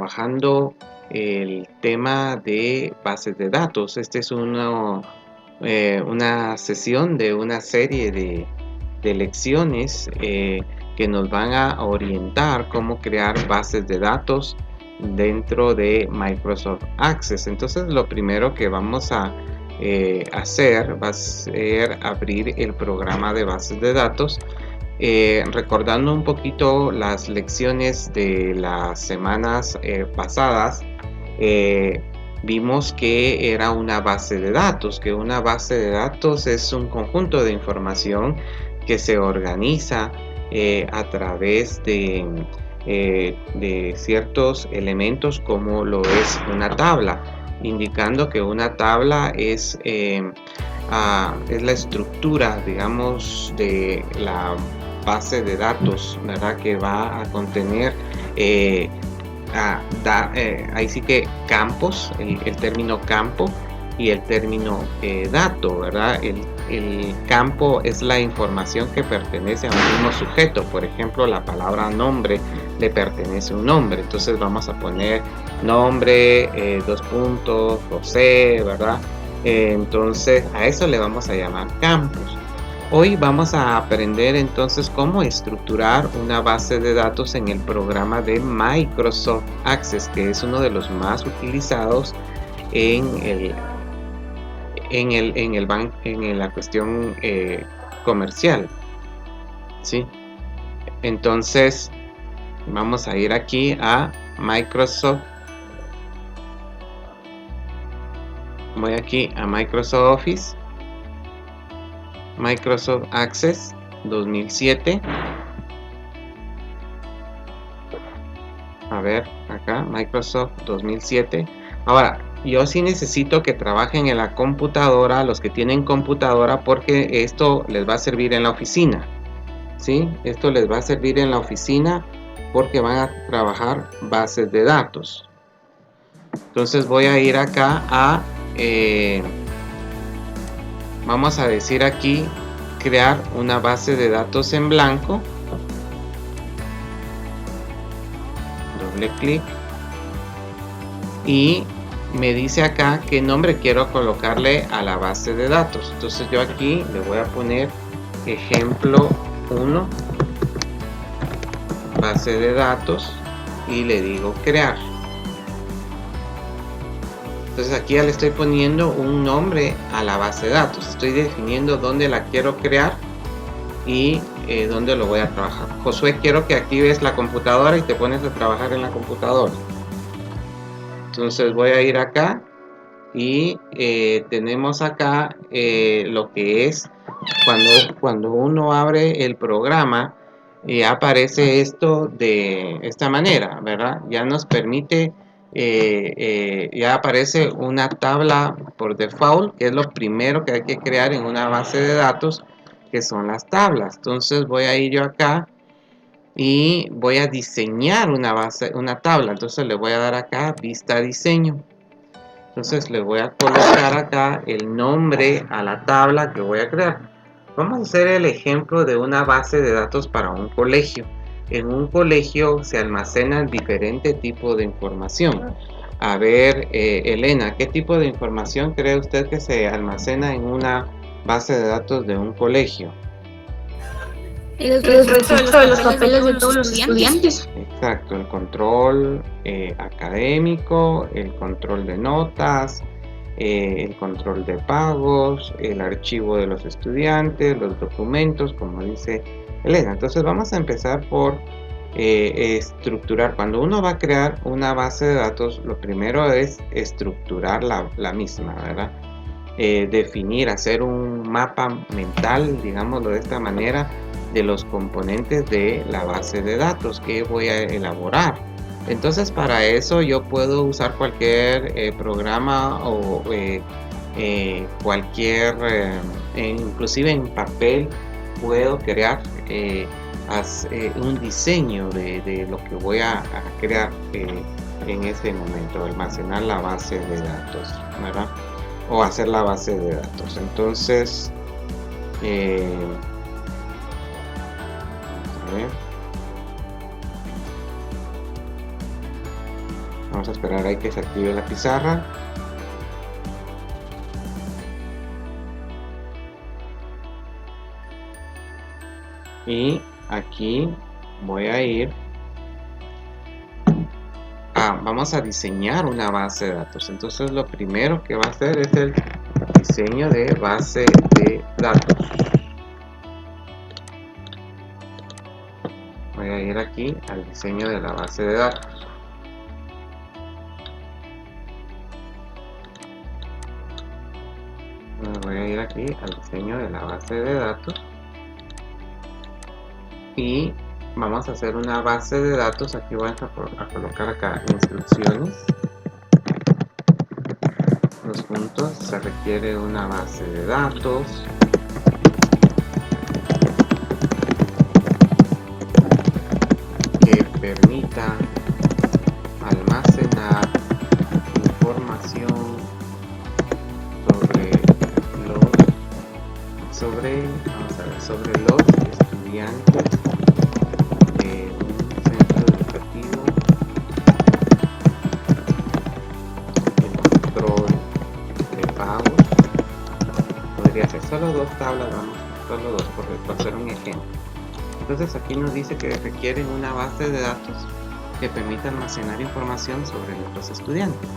trabajando el tema de bases de datos. Este es una sesión de una serie de lecciones que nos van a orientar cómo crear bases de datos dentro de Microsoft Access. Entonces, lo primero que vamos a hacer va a ser abrir el programa de bases de datos. Recordando un poquito las lecciones de las semanas pasadas, vimos que era una base de datos, que una base de datos es un conjunto de información que se organiza a través de ciertos elementos, como lo es una tabla, indicando que una tabla es la estructura, digamos, de la base de datos, ¿verdad? Que va a contener ahí sí que campos, el término campo y el término dato, ¿verdad? El campo es la información que pertenece a un mismo sujeto. Por ejemplo, la palabra nombre le pertenece a un nombre. Entonces vamos a poner nombre, dos puntos, José, ¿verdad? Entonces a eso le vamos a llamar campos. Hoy vamos a aprender entonces cómo estructurar una base de datos en el programa de Microsoft Access, que es uno de los más utilizados en la cuestión comercial, ¿sí? Entonces vamos a ir aquí a Microsoft. Voy aquí a Microsoft Office, Microsoft Access 2007. A ver, acá, Microsoft 2007. Ahora, yo sí necesito que trabajen en la computadora, los que tienen computadora, porque esto les va a servir en la oficina, ¿sí? Esto les va a servir en la oficina porque van a trabajar bases de datos. Entonces voy a ir acá a... vamos a decir aquí, crear una base de datos en blanco. Doble clic. Y me dice acá qué nombre quiero colocarle a la base de datos. Entonces yo aquí le voy a poner ejemplo 1, base de datos, y le digo crear. Entonces aquí ya le estoy poniendo un nombre a la base de datos. Estoy definiendo dónde la quiero crear y dónde lo voy a trabajar. Josué, quiero que actives la computadora y te pones a trabajar en la computadora. Entonces voy a ir acá y tenemos acá lo que es cuando uno abre el programa, aparece esto de esta manera, ¿verdad? Ya nos permite... ya aparece una tabla por default, que es lo primero que hay que crear en una base de datos, que son las tablas. Entonces voy a ir yo acá y voy a diseñar una tabla. Entonces le voy a dar acá vista diseño. Entonces le voy a colocar acá el nombre a la tabla que voy a crear. Vamos a hacer el ejemplo de una base de datos para un colegio. En un colegio se almacenan diferentes tipos de información. A ver, Elena, ¿qué tipo de información cree usted que se almacena en una base de datos de un colegio? El registro de los papeles de todos los estudiantes. Exacto, el control académico, el control de notas, el control de pagos, el archivo de los estudiantes, los documentos, como dice Elena. Entonces vamos a empezar por estructurar. Cuando uno va a crear una base de datos, lo primero es estructurar la misma, ¿verdad? Definir, hacer un mapa mental, digámoslo de esta manera, de los componentes de la base de datos que voy a elaborar. Entonces para eso yo puedo usar cualquier programa o cualquier, inclusive en papel, puedo crear un diseño de lo que voy a crear en ese momento, almacenar la base de datos, ¿verdad? O hacer la base de datos. Entonces a ver. Vamos a esperar ahí que se active la pizarra. Y aquí voy a ir vamos a diseñar una base de datos. Entonces lo primero que va a hacer es el diseño de base de datos. Voy a ir aquí al diseño de la base de datos. Voy a ir aquí al diseño de la base de datos. Y vamos a hacer una base de datos. Aquí voy a colocar acá instrucciones. Los puntos, se requiere una base de datos. Que permita almacenar información sobre los estudiantes de un centro educativo, el control de pagos. Podría ser solo dos tablas, solo dos, por hacer un ejemplo. Entonces aquí nos dice que requieren una base de datos que permita almacenar información sobre los estudiantes.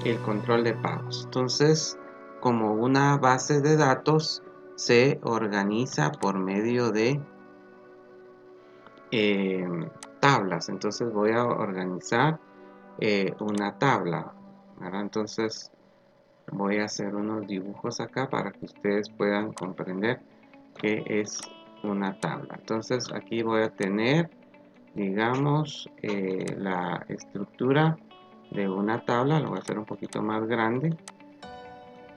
El control de pagos. Entonces, como una base de datos se organiza por medio de tablas. Entonces voy a organizar una tabla, ¿verdad? Entonces voy a hacer unos dibujos acá para que ustedes puedan comprender qué es una tabla. Entonces aquí voy a tener, digamos, la estructura de una tabla. Lo voy a hacer un poquito más grande.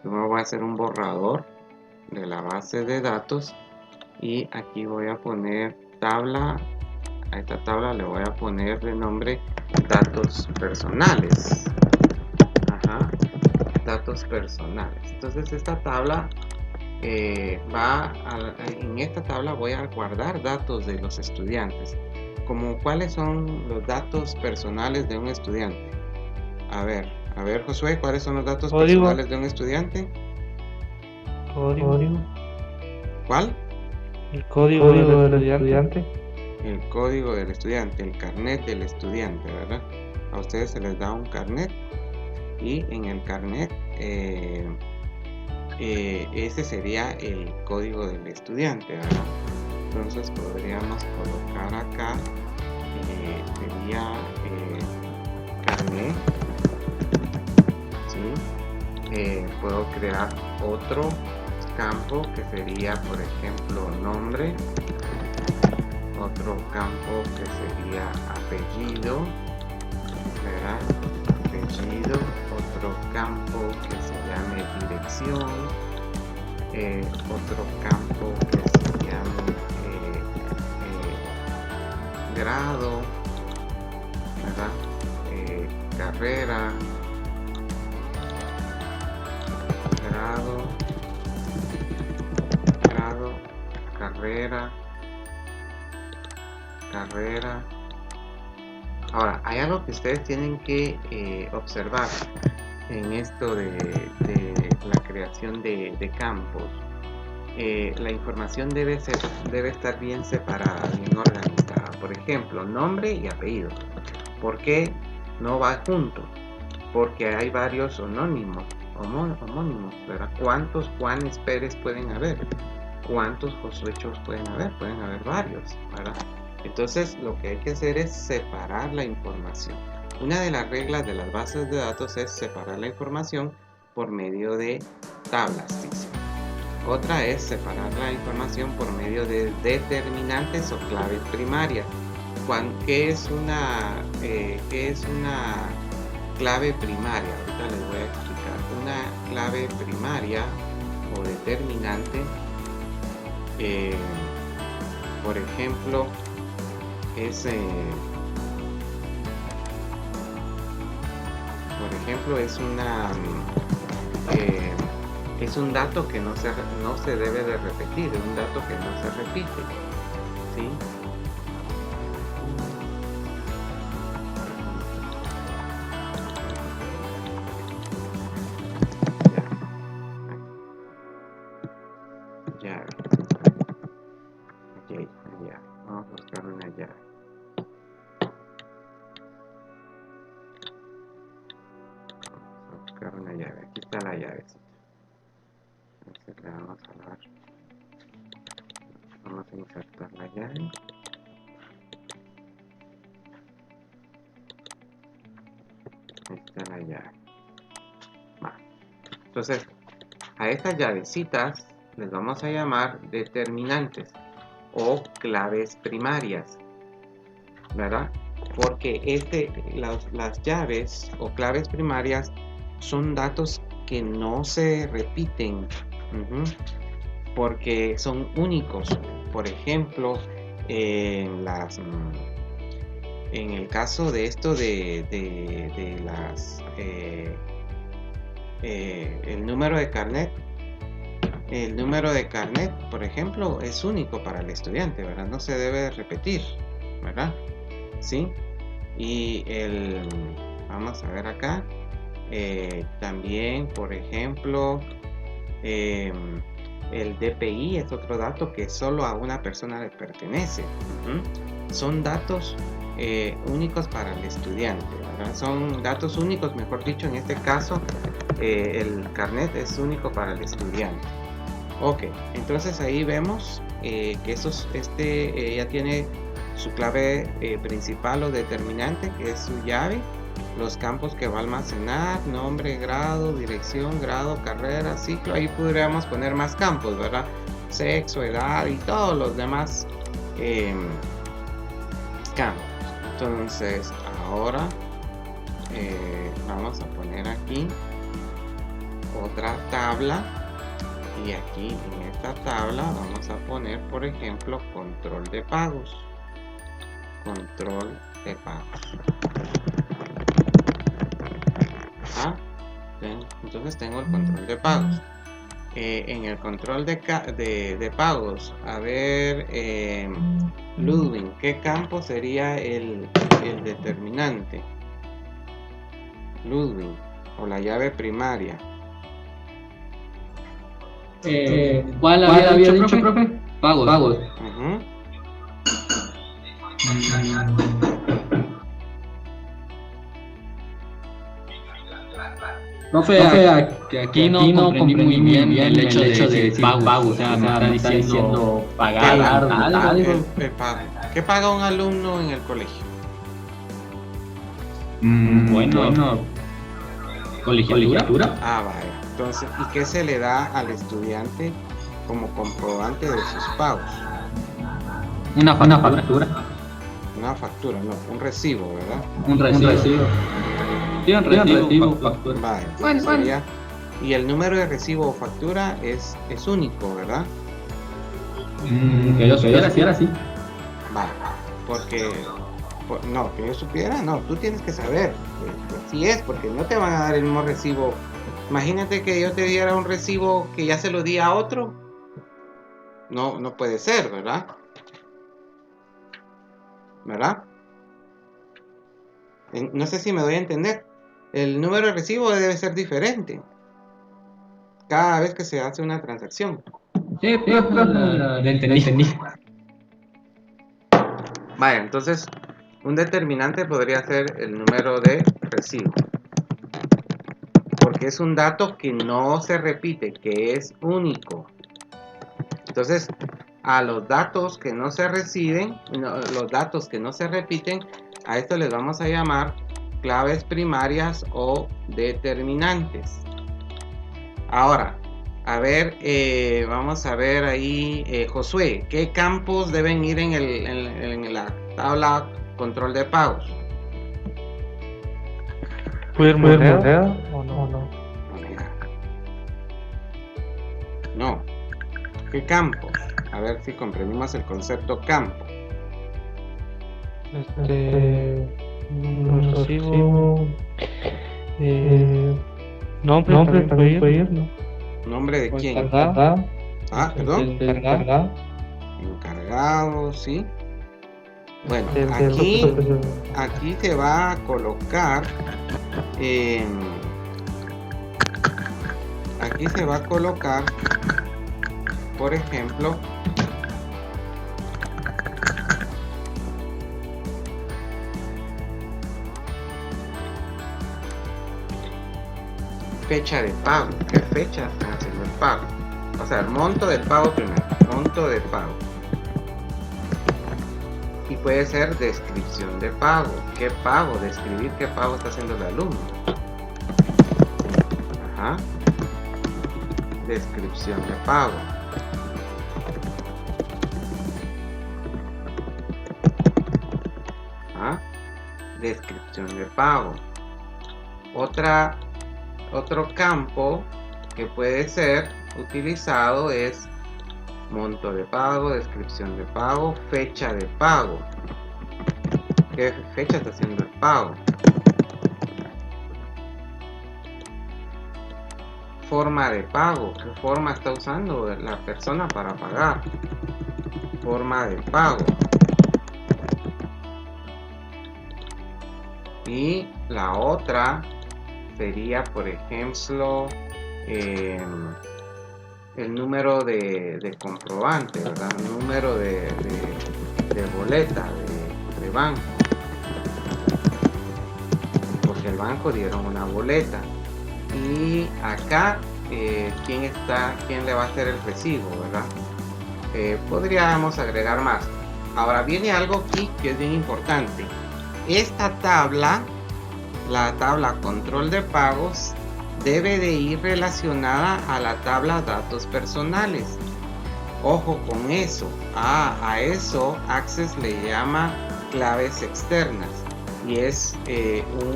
Primero voy a hacer un borrador de la base de datos y aquí voy a poner tabla. A esta tabla le voy a poner de nombre datos personales. Datos personales. Entonces esta tabla en esta tabla voy a guardar datos de los estudiantes. Como cuáles son los datos personales de un estudiante. A ver Josué, ¿cuáles son los datos personales de un estudiante? Código. ¿Cuál? El código del estudiante. El código del estudiante, el carnet del estudiante, ¿verdad? A ustedes se les da un carnet y en el carnet ese sería el código del estudiante, ¿verdad? Entonces podríamos colocar acá sería carnet, ¿sí? Puedo crear otro campo que sería, por ejemplo, nombre, otro campo que sería apellido, ¿verdad? Apellido, otro campo que se llame dirección, otro campo que se llame grado, ¿verdad? Carrera, grado, carrera. Ahora, hay algo que ustedes tienen que observar en esto de la creación de campos. La información debe estar bien separada, bien organizada. Por ejemplo, nombre y apellido. ¿Por qué no va junto? Porque hay varios homónimos, ¿verdad? ¿Cuántos Juanes Pérez pueden haber? ¿Cuántos Josuechos pueden haber? Pueden haber varios, ¿verdad? Entonces lo que hay que hacer es separar la información. Una de las reglas de las bases de datos es separar la información por medio de tablas, dice. Otra es separar la información por medio de determinantes o claves primarias. ¿Qué es una clave primaria? Ahorita les voy a explicar. Una clave primaria o determinante, por ejemplo, es un dato que no se debe de repetir, es un dato que no se repite, ¿sí? Vamos a ver. Vamos a insertar la llave. Ahí está la llave. Vale. Entonces, a estas llavecitas les vamos a llamar determinantes o claves primarias, ¿verdad? Porque las llaves o claves primarias son datos que no se repiten, porque son únicos. Por ejemplo, en el caso de esto de las el número de carnet, por ejemplo, es único para el estudiante, ¿verdad? No se debe repetir, ¿verdad? ¿Sí? Y vamos a ver acá, también, por ejemplo, el DPI es otro dato que solo a una persona le pertenece. Son datos únicos para el estudiante, ¿verdad? Son datos únicos, mejor dicho, en este caso, el carnet es único para el estudiante. Ok, entonces ahí vemos que ya tiene su clave principal o determinante, que es su llave, los campos que va a almacenar, nombre, grado, dirección, grado, carrera, ciclo. Ahí podríamos poner más campos, ¿verdad? Sexo, edad y todos los demás campos. Entonces ahora vamos a poner aquí otra tabla, y aquí en esta tabla vamos a poner, por ejemplo, control de pagos. Entonces tengo el control de pagos. En el control de pagos, a ver, Ludwig, ¿qué campo sería el determinante? Ludwig, o la llave primaria. ¿Cuál había dicho, profe? Pagos. Profe, que aquí no comprendí muy bien el hecho de decir pago. O sea, me está diciendo pagar algo. El pago. ¿Qué paga un alumno en el colegio? Bueno, colegiatura. Vaya. Entonces, ¿y qué se le da al estudiante como comprobante de sus pagos? Una factura. Una factura, no, un recibo, ¿verdad? Un recibo. Sí, un recibo, factura. Vale, sería, y el número de recibo o factura es único, ¿verdad? Que yo supiera, si era así. Vale, porque no, que yo supiera, no, tú tienes que saber, pues sí es, porque no te van a dar el mismo recibo. Imagínate que yo te diera un recibo que ya se lo di a otro. No puede ser, ¿verdad? No sé si me doy a entender. El número de recibo debe ser diferente cada vez que se hace una transacción. Sí, lo entendí. Vaya, entonces un determinante podría ser el número de recibo, porque es un dato que no se repite, que es único. Entonces, a los datos que no se repiten, a esto les vamos a llamar claves primarias o determinantes. Ahora, a ver, vamos a ver ahí, Josué, ¿qué campos deben ir en la tabla control de pagos? ¿Puede ir moneda o no? No. ¿Qué campos? A ver si comprendimos el concepto campo. Recibo. Nombre puede ir, ¿no? ¿Nombre de quién? Encargado. Perdón. Encargado, sí. Bueno, aquí se va a colocar por ejemplo, fecha de pago. ¿Qué fecha está haciendo el pago? O sea, el monto del pago primero. Monto de pago. Y puede ser descripción de pago. ¿Qué pago? Describir qué pago está haciendo el alumno. Ajá. Descripción de pago. Ajá. Descripción de pago. Otro campo que puede ser utilizado es monto de pago, descripción de pago, fecha de pago. ¿Qué fecha está haciendo el pago? Forma de pago. ¿Qué forma está usando la persona para pagar? Forma de pago. Y la otra sería, por ejemplo, el número de comprobante, ¿verdad? El número de boleta de banco. Porque el banco dieron una boleta. Y acá, ¿quién le va a hacer el recibo, verdad? Podríamos agregar más. Ahora viene algo aquí que es bien importante. Esta tabla, la tabla control de pagos, debe de ir relacionada a la tabla datos personales. Ojo con eso. A eso Access le llama claves externas y es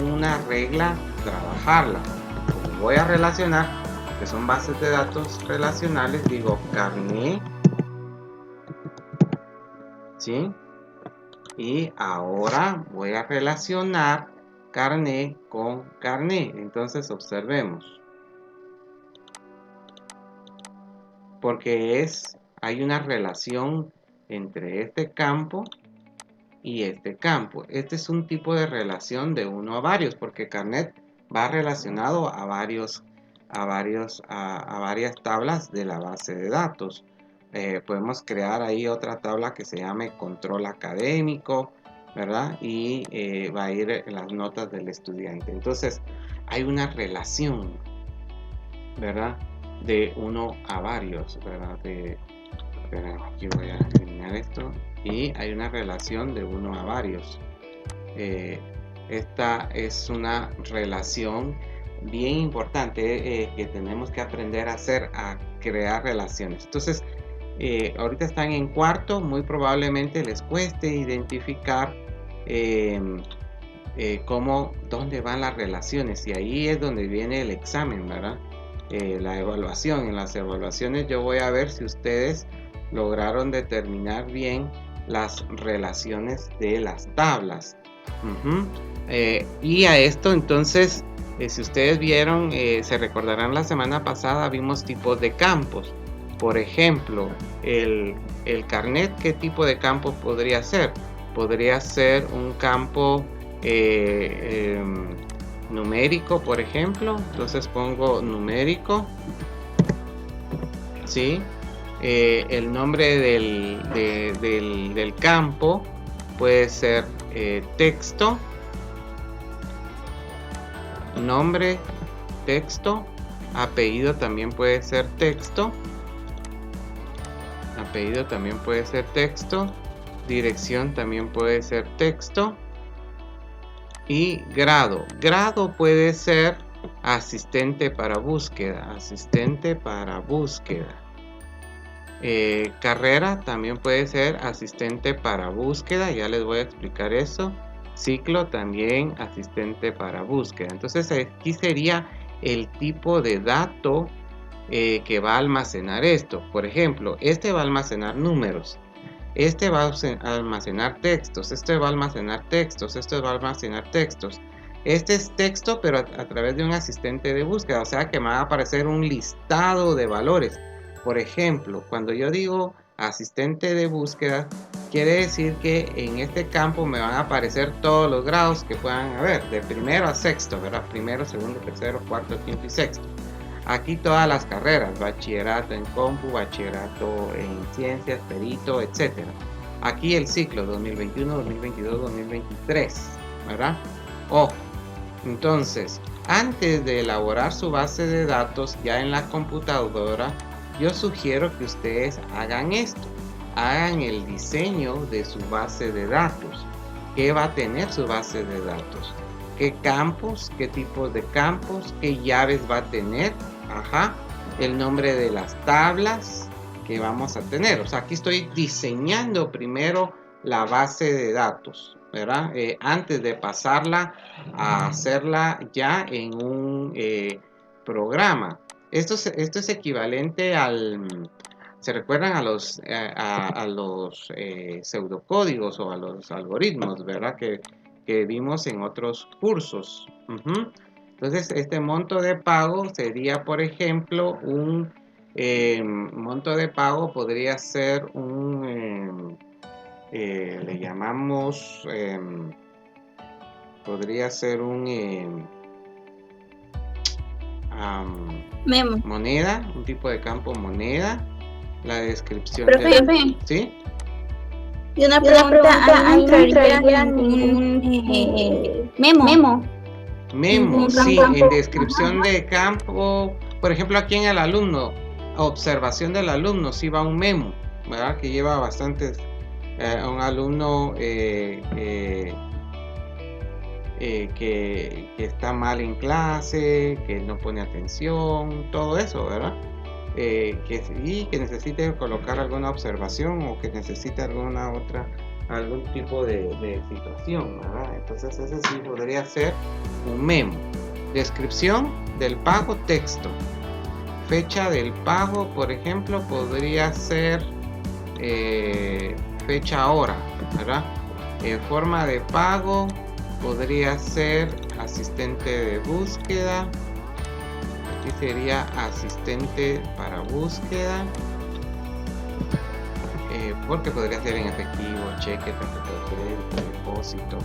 una regla trabajarla. Como voy a relacionar, que son bases de datos relacionales, digo carné, ¿sí? Y ahora voy a relacionar carné con carné. Entonces observemos. Porque hay una relación entre este campo y este campo. Este es un tipo de relación de uno a varios, porque carnet va relacionado a varias tablas de la base de datos. Podemos crear ahí otra tabla que se llame control académico, ¿verdad? Y va a ir en las notas del estudiante. Entonces hay una relación, ¿verdad? De uno a varios, ¿verdad? Aquí voy a eliminar esto. Y hay una relación de uno a varios. Esta es una relación bien importante que tenemos que aprender a hacer, a crear relaciones. Entonces, ahorita están en cuarto, muy probablemente les cueste identificar dónde van las relaciones, y ahí es donde viene el examen, ¿verdad? La evaluación. En las evaluaciones yo voy a ver si ustedes lograron determinar bien las relaciones de las tablas. Y a esto entonces, si ustedes vieron, se recordarán la semana pasada vimos tipos de campos. Por ejemplo, el carnet, ¿qué tipo de campo podría ser? Podría ser un campo numérico, por ejemplo. Entonces pongo numérico, ¿sí? El nombre del campo puede ser texto, nombre, texto, apellido también puede ser texto, dirección también puede ser texto, y grado. Grado puede ser asistente para búsqueda, carrera también puede ser asistente para búsqueda, ya les voy a explicar eso. Ciclo también asistente para búsqueda. Entonces aquí sería el tipo de dato que va a almacenar esto. Por ejemplo, este va a almacenar números, este va a almacenar textos, este va a almacenar textos, este va a almacenar textos. Este es texto, pero a través de un asistente de búsqueda, o sea que me va a aparecer un listado de valores. Por ejemplo, cuando yo digo asistente de búsqueda, quiere decir que en este campo me van a aparecer todos los grados que puedan haber, de primero a sexto, ¿verdad? Primero, segundo, tercero, cuarto, quinto y sexto. Aquí todas las carreras, bachillerato en compu, bachillerato en ciencias, perito, etc. Aquí el ciclo 2021, 2022, 2023, ¿verdad? Ojo, entonces, antes de elaborar su base de datos ya en la computadora, yo sugiero que ustedes hagan esto. Hagan el diseño de su base de datos. ¿Qué va a tener su base de datos? ¿Qué campos? ¿Qué tipos de campos? ¿Qué llaves va a tener? Ajá. El nombre de las tablas que vamos a tener. O sea, aquí estoy diseñando primero la base de datos, ¿verdad? Antes de pasarla a hacerla ya en un programa. Esto es equivalente al... ¿Se recuerdan a los pseudocódigos o a los algoritmos, ¿verdad? Que vimos en otros cursos. Entonces, este monto de pago sería, por ejemplo, un monto de pago podría ser un, le llamamos, podría ser un moneda, un tipo de campo moneda. La descripción Profe, ¿sí? y una pregunta, ¿ahí entraría un memo? Memo, sí, en descripción de campo, por ejemplo, aquí en el alumno, observación del alumno, sí va un memo, ¿verdad? Que lleva bastantes, un alumno que está mal en clase, que no pone atención, todo eso, ¿verdad? Y que necesite colocar alguna observación o que necesite algún tipo de situación, ¿verdad? Entonces ese sí podría ser un memo. Descripción del pago, texto. Fecha del pago, por ejemplo, podría ser fecha hora, ¿verdad? Forma de pago podría ser asistente de búsqueda. Aquí sería asistente para búsqueda, porque podría ser en efectivo, cheque, tarjeta de crédito, depósito.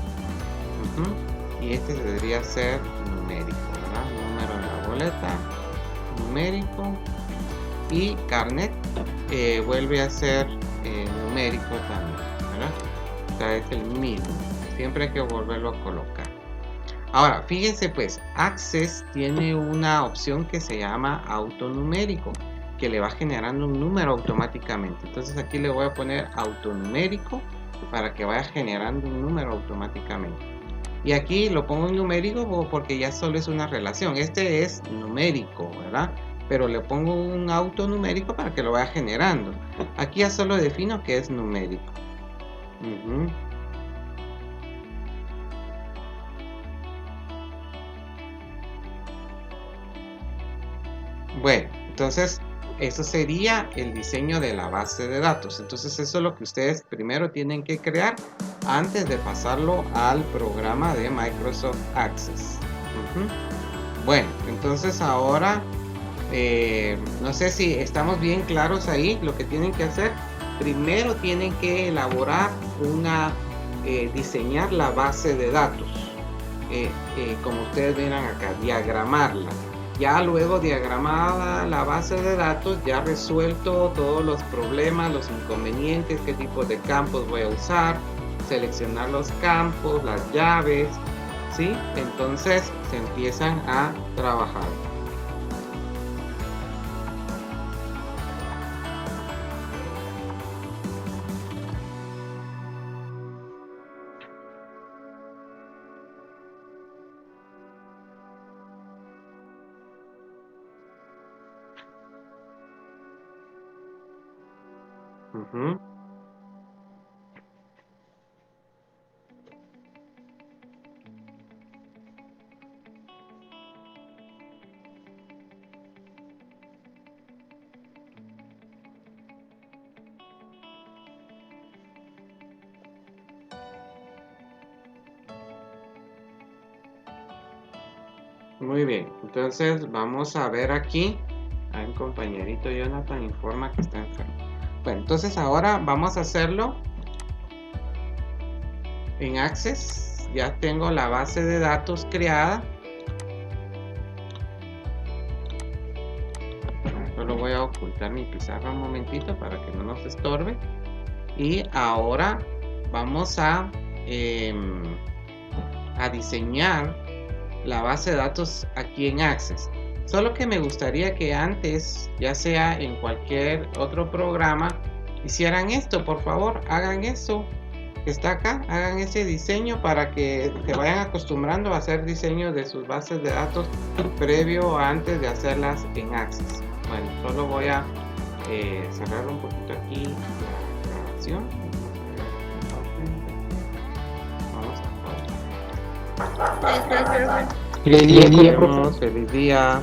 Y este debería ser numérico, ¿verdad? Número en la boleta, numérico. Y carnet vuelve a ser numérico también, ¿verdad? O sea, es el mismo. Siempre hay que volverlo a colocar. Ahora, fíjense pues, Access tiene una opción que se llama autonumérico, que le va generando un número automáticamente. Entonces aquí le voy a poner autonumérico para que vaya generando un número automáticamente. Y aquí lo pongo en numérico porque ya solo es una relación. Este es numérico, ¿verdad? Pero le pongo un autonumérico para que lo vaya generando. Aquí ya solo defino que es numérico. Bueno, entonces eso sería el diseño de la base de datos. Entonces eso es lo que ustedes primero tienen que crear antes de pasarlo al programa de Microsoft Access. Bueno, entonces ahora no sé si estamos bien claros ahí. Lo que tienen que hacer, primero tienen que elaborar diseñar la base de datos, como ustedes verán acá, diagramarla. Ya luego diagramada la base de datos, ya resuelto todos los problemas, los inconvenientes, qué tipo de campos voy a usar, seleccionar los campos, las llaves, ¿sí? Entonces se empiezan a trabajar. Muy bien, entonces vamos a ver aquí. Hay un compañerito Jonathan informa que está enfermo. Bueno, entonces ahora vamos a hacerlo en Access. Ya tengo la base de datos creada. Solo voy a ocultar mi pizarra un momentito para que no nos estorbe. Y ahora vamos a diseñar la base de datos aquí en Access. Solo que me gustaría que antes, ya sea en cualquier otro programa, hicieran esto, por favor, hagan eso que está acá, hagan ese diseño para que se vayan acostumbrando a hacer diseño de sus bases de datos previo a antes de hacerlas en Access. Bueno, solo voy a cerrar un poquito aquí la grabación. Vamos a Está perfecto. feliz día.